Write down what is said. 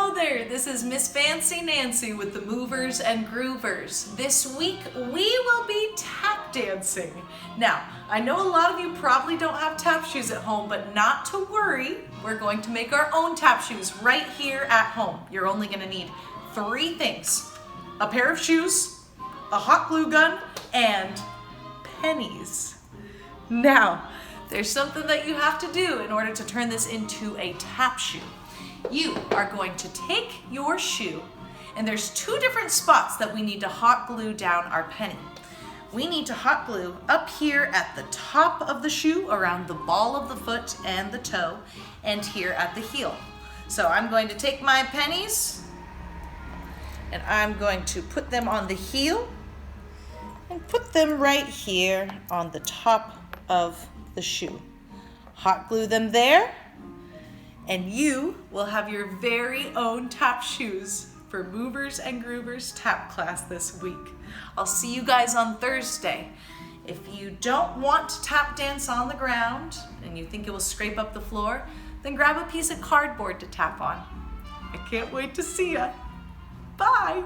Hello there, this is Miss Fancy Nancy with the Movers and Groovers. This week we will be tap dancing. Now, I know a lot of you probably don't have tap shoes at home, but not to worry. We're going to make our own tap shoes right here at home. You're only going to need 3 things: a pair of shoes, a hot glue gun, and pennies. Now, there's something that you have to do in order to turn this into a tap shoe. You are going to take your shoe, and there's 2 different spots that we need to hot glue down our penny. We need to hot glue up here at the top of the shoe, around the ball of the foot and the toe, and here at the heel. So I'm going to take my pennies, and I'm going to put them on the heel, and put them right here on the top of the shoe. Hot glue them there, and you will have your very own tap shoes for Movers and Groovers tap class this week. I'll see you guys on Thursday. If you don't want to tap dance on the ground and you think it will scrape up the floor, then grab a piece of cardboard to tap on. I can't wait to see ya. Bye.